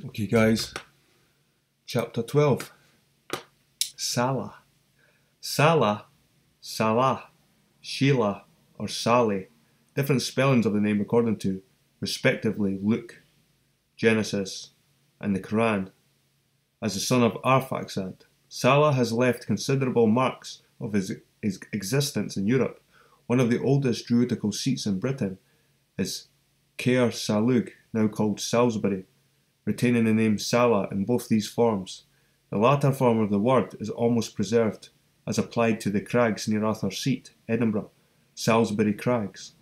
Okay, guys, chapter 12 SALA. SALA, SALA, Sheila, or Sally, different spellings of the name according to, respectively, Luke, Genesis, and the Quran. As the son of Arphaxad, SALA has left considerable marks of his existence in Europe. One of the oldest Druidical seats in Britain is Caer Salug, now called Salisbury, retaining the name Sala in both these forms. The latter form of the word is almost preserved, as applied to the crags near Arthur's Seat, Edinburgh, Salisbury Crags.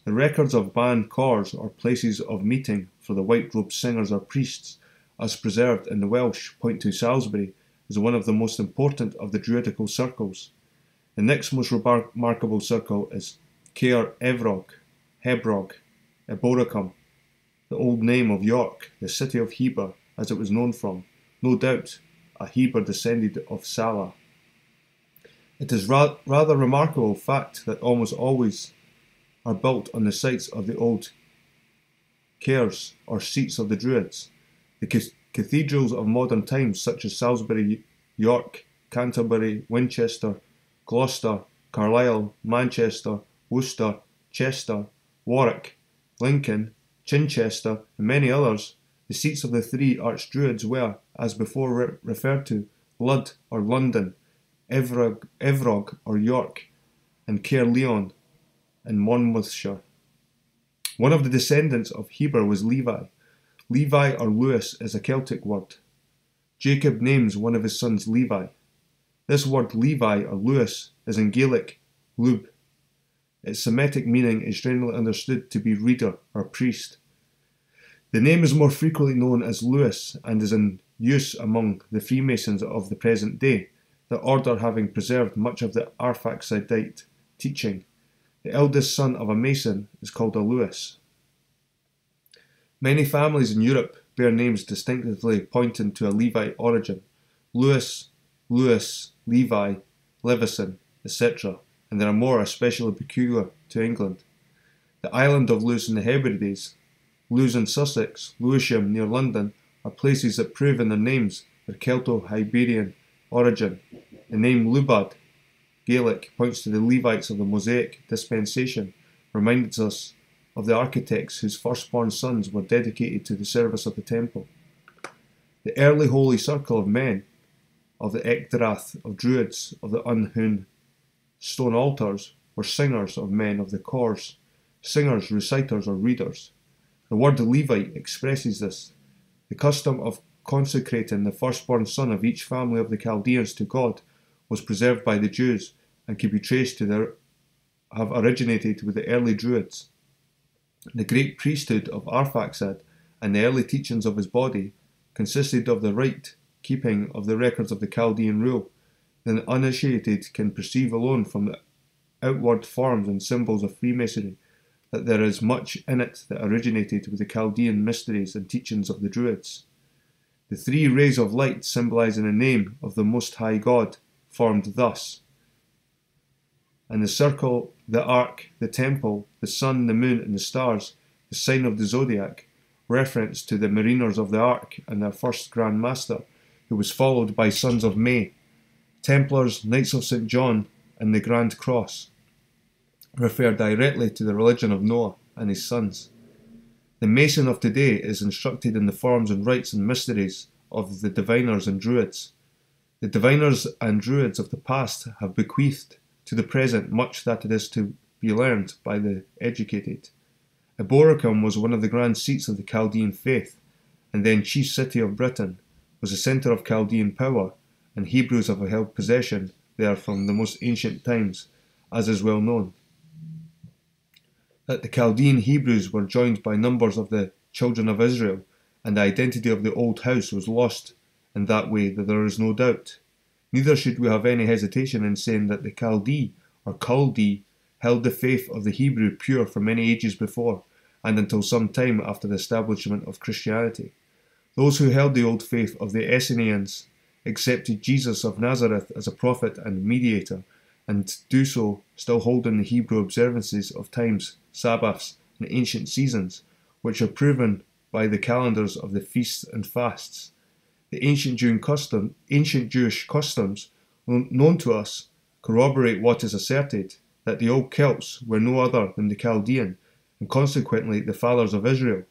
The records of band corps or places of meeting for the white-robed singers or priests, as preserved in the Welsh, point to Salisbury as one of the most important of the Druidical circles. The next most remarkable circle is Caer Evrog, Hebrog, Eboracum, the old name of York, the city of Heber, as it was known from, no doubt a Heber descended of Sala. It is rather remarkable fact that almost always are built on the sites of the old caers or seats of the Druids. The cathedrals of modern times, such as Salisbury, York, Canterbury, Winchester, Gloucester, Carlisle, Manchester, Worcester, Chester, Warwick, Lincoln, Chichester, and many others, the seats of the three archdruids were, as before referred to, Lud or London, Evrog or York, and Caerleon in Monmouthshire. One of the descendants of Heber was Levi. Levi or Lewis is a Celtic word. Jacob names one of his sons Levi. This word Levi or Lewis is in Gaelic Lub. Its Semitic meaning is generally understood to be reader or priest. The name is more frequently known as Lewis and is in use among the Freemasons of the present day, the order having preserved much of the Arphaxadite teaching. The eldest son of a Mason is called a Lewis. Many families in Europe bear names distinctively pointing to a Levite origin: Lewis, Levi, Levison, etc., and there are more especially peculiar to England. The island of Lewis in the Hebrides, Lewes in Sussex, Lewisham near London, are places that prove in their names their Celto-Iberian origin. The name Lubad, Gaelic, points to the Levites of the Mosaic dispensation, reminds us of the architects whose firstborn sons were dedicated to the service of the temple. The early holy circle of men, of the Ecdrath of Druids, of the unhewn stone altars, were singers of men of the corps, singers, reciters, or readers. The word Levite expresses this. The custom of consecrating the firstborn son of each family of the Chaldeans to God was preserved by the Jews and could be traced to have originated with the early Druids. The great priesthood of Arphaxad and the early teachings of his body consisted of the right keeping of the records of the Chaldean rule. The uninitiated can perceive alone from the outward forms and symbols of Freemasonry that there is much in it that originated with the Chaldean mysteries and teachings of the Druids. The three rays of light symbolizing the name of the Most High God formed thus, and the circle, the ark, the temple, the sun, the moon, and the stars, the sign of the zodiac, reference to the mariners of the ark and their first Grand Master, who was followed by sons of May, Templars, Knights of St. John, and the Grand Cross, refer directly to the religion of Noah and his sons. The Mason of today is instructed in the forms and rites and mysteries of the diviners and druids. The diviners and druids of the past have bequeathed to the present much that it is to be learned by the educated. Eboracum was one of the grand seats of the Chaldean faith, and then chief city of Britain, was a centre of Chaldean power, and Hebrews have held possession there from the most ancient times, as is well known. That the Chaldean Hebrews were joined by numbers of the children of Israel, and the identity of the old house was lost in that way, that there is no doubt. Neither should we have any hesitation in saying that the Chaldee or Chaldee held the faith of the Hebrew pure for many ages before, and until some time after the establishment of Christianity. Those who held the old faith of the Esseneans accepted Jesus of Nazareth as a prophet and mediator, and do so still holding the Hebrew observances of times, Sabbaths, and ancient seasons, which are proven by the calendars of the feasts and fasts. The ancient Jewish customs known to us corroborate what is asserted, that the old Celts were no other than the Chaldean, and consequently the fathers of Israel.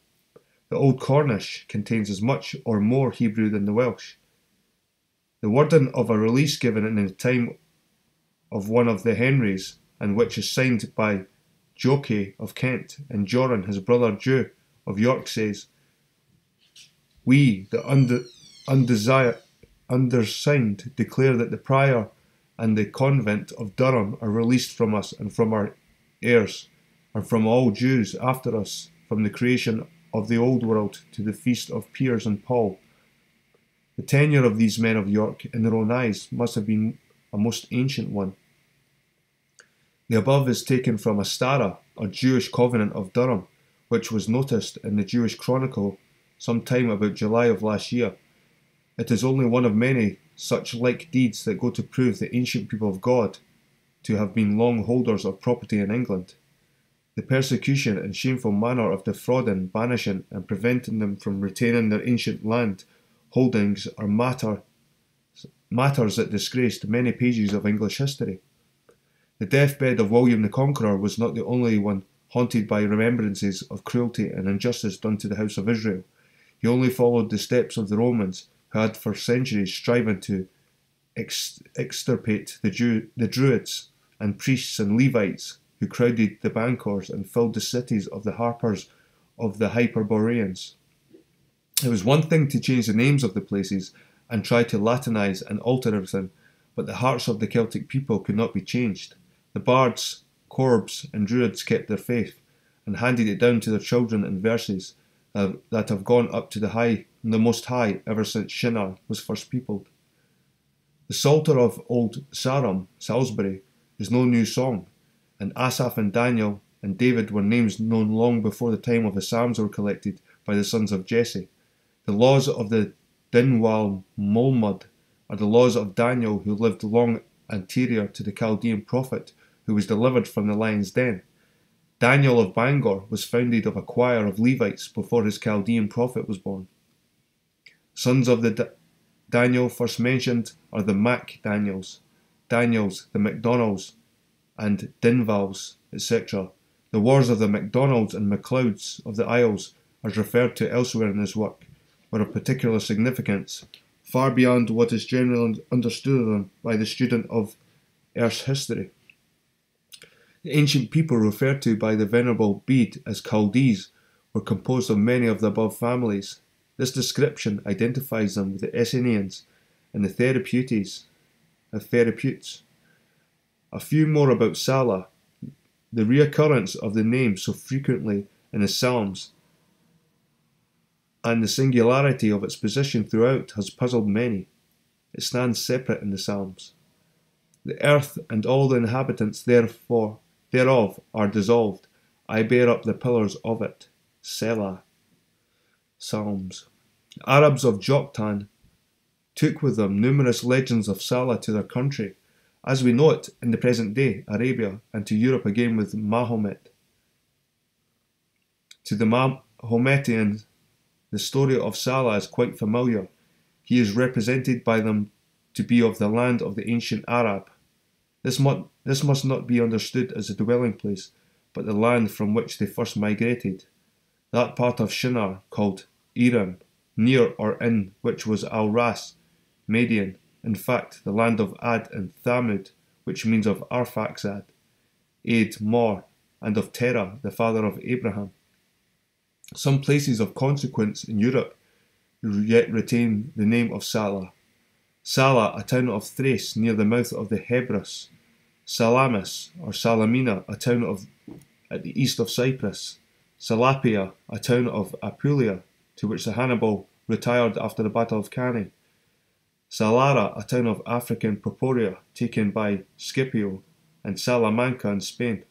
The Old Cornish contains as much or more Hebrew than the Welsh. The wording of a release given in the time of one of the Henrys, and which is signed by Joachim of Kent, and Joran, his brother Jew of York, says, "We, the undersigned, declare that the prior and the convent of Durham are released from us and from our heirs, and from all Jews after us, from the creation of the old world to the feast of Piers and Paul." The tenure of these men of York, in their own eyes, must have been a most ancient one. The above is taken from a stara, or Jewish covenant of Durham, which was noticed in the Jewish Chronicle some time about July of last year. It is only one of many such like deeds that go to prove the ancient people of God to have been long holders of property in England. The persecution and shameful manner of defrauding, banishing, and preventing them from retaining their ancient land holdings are matters that disgraced many pages of English history. The deathbed of William the Conqueror was not the only one haunted by remembrances of cruelty and injustice done to the house of Israel. He only followed the steps of the Romans, who had for centuries striven to extirpate the Druids and priests and Levites, who crowded the Bancors and filled the cities of the harpers of the Hyperboreans. It was one thing to change the names of the places and try to Latinize and alter everything, but the hearts of the Celtic people could not be changed. The bards, corbs, and druids kept their faith, and handed it down to their children in verses that have gone up to the Most High ever since Shinar was first peopled. The Psalter of Old Sarum, Salisbury, is no new song, and Asaph and Daniel and David were names known long before the time of the Psalms were collected by the sons of Jesse. The laws of the Dinwal Mulmud are the laws of Daniel, who lived long anterior to the Chaldean prophet who was delivered from the lion's den. Daniel of Bangor was founded of a choir of Levites before his Chaldean prophet was born. Sons of the Daniel first mentioned are the Daniels, the MacDonalds, and Dinvals, etc. The wars of the MacDonalds and MacLeods of the Isles, as referred to elsewhere in his work, were of particular significance, far beyond what is generally understood of them by the student of Earth's history. The ancient people referred to by the Venerable Bede as Chaldees were composed of many of the above families. This description identifies them with the Essenians and the Therapeutes. A few more about SALA. The reoccurrence of the name so frequently in the Psalms and the singularity of its position throughout has puzzled many. It stands separate in the Psalms. The earth and all the inhabitants thereof are dissolved. I bear up the pillars of it. Selah. Psalms. The Arabs of Joktan took with them numerous legends of Salah to their country, as we know it in the present day, Arabia, and to Europe again with Mahomet. To the Mahometians, the story of Salah is quite familiar. He is represented by them to be of the land of the ancient Arab. This must not be understood as a dwelling place, but the land from which they first migrated, that part of Shinar called Iram, near or in which was Al-Ras, Madian, in fact the land of Ad and Thamud, which means of Arphaxad, Aid, Mor, and of Terah, the father of Abraham. Some places of consequence in Europe yet retain the name of Salah. Sala, a town of Thrace near the mouth of the Hebrus. Salamis, or Salamina, a town at the east of Cyprus. Salapia, a town of Apulia, to which the Hannibal retired after the Battle of Cannae. Salara, a town of African Proporia, taken by Scipio, and Salamanca in Spain.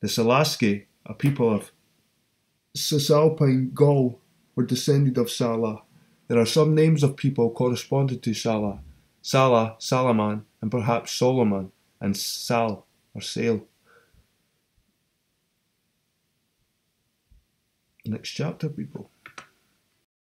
The Salasci, a people of Cisalpine Gaul, were descended of Sala. There are some names of people corresponding to Sala: Salah, Salaman, and perhaps Solomon, and Sal, or Sale. next chapter, people.